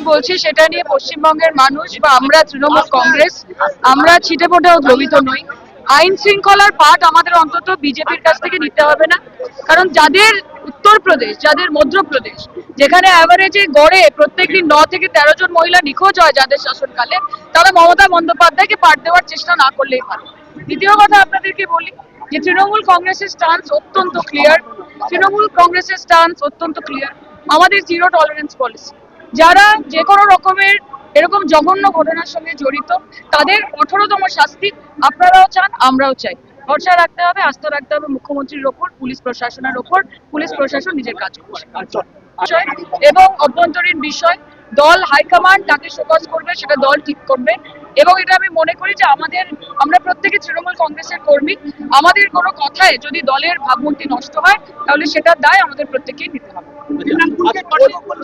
বলছি সেটা নিয়ে পশ্চিমবঙ্গের মানুষ বা আমরা তৃণমূল কংগ্রেস আমরা ছিটেফোঁটাও দ্রবিত নই। আইন শৃঙ্খলার পাঠ আমাদের অন্তত বিজেপির কাছ থেকে নিতে হবে না, কারণ যাদের উত্তরপ্রদেশ, যাদের মধ্যপ্রদেশ, যেখানে অ্যাভারেজে গড়ে প্রত্যেকদিন 9 থেকে 13 জন মহিলা নিখোঁজ হয় যাদের শাসনকালে, তারা মমতা বন্দ্যোপাধ্যায়কে পাঠ দেওয়ার চেষ্টা না করলেই ভালো। দ্বিতীয় কথা আপনাদেরকে বলি যে তৃণমূল কংগ্রেসের স্টান্স অত্যন্ত ক্লিয়ার। তৃণমূল কংগ্রেসের স্টান্স অত্যন্ত ক্লিয়ার। আমাদের জিরো টলারেন্স পলিসি। যারা যে কোনো রকমের এরকম জঘন্য ঘটনার সঙ্গে জড়িত তাদের কঠোরতম শাস্তি আপনারাও চান, আমরাও চাই। ভরসা রাখতে হবে, আস্থা রাখতে হবে মুখ্যমন্ত্রীর ওপর, পুলিশ প্রশাসনের ওপর। পুলিশ প্রশাসন নিজের কাজ করছে এবং অভ্যন্তরীণ বিষয় দল হাইকমান্ড তাকে শোকজ করবে, সেটা দল ঠিক করবে। এবং এটা আমি মনে করি যে আমরা প্রত্যেকে তৃণমূল কংগ্রেসের কর্মী। আমাদের কোনো কথায় যদি দলের ভাবমূর্তি নষ্ট হয় তাহলে সেটার দায় আমাদের প্রত্যেকেই নিতে হবে।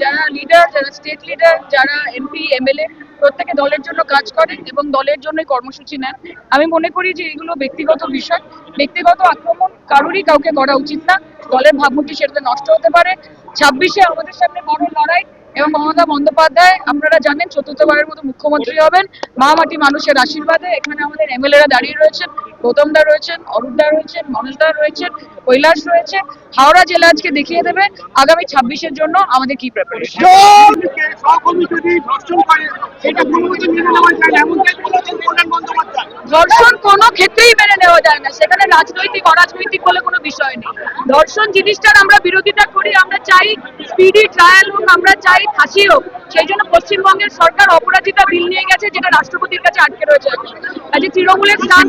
যারা লিডার, যারা স্টেট লিডার, যারা এমপি এমএলএ, প্রত্যেকে দলের জন্য কাজ করে এবং দলের জন্যই কর্মসূচি নেন। আমি মনে করি যে এগুলো ব্যক্তিগত বিষয়, ব্যক্তিগত আক্রমণ কারোরই কাউকে করা উচিত না। দলের ভাবমূর্তি সেটাতে নষ্ট হতে পারে। 26-এ আমাদের সামনে বড় লড়াই এবং মমতা বন্দ্যোপাধ্যায় আপনারা জানেন চতুর্থবারের মতো মুখ্যমন্ত্রী হবেন মা মাটি মানুষের আশীর্বাদে। এখানে আমাদের এমএলএরা দাঁড়িয়ে রয়েছেন, গৌতমদা রয়েছেন, অরূপদা রয়েছেন, মনোজদা রয়েছেন, কৈলাস রয়েছে। হাওড়া জেলা আজকে দেখিয়ে দেবে আগামী 26-এর জন্য আমাদের কি প্রিপারেশন। ধর্ষণ কোনো ক্ষেত্রেই মেনে নেওয়া যায় না, সেখানে রাজনৈতিক অরাজনৈতিক বলে কোনো বিষয় নেই। ধর্ষণ জিনিসটার আমরা বিরোধিতা করি। আমরা চাই স্পিডি ট্রায়াল হোক, আমরা চাই ফাঁসি হোক। সেই জন্য পশ্চিমবঙ্গের সরকার অপরাজিতা বিল নিয়ে গেছে, যেটা রাষ্ট্রপতির কাছে আটকে রয়েছে। আজ তৃণমূলের স্থান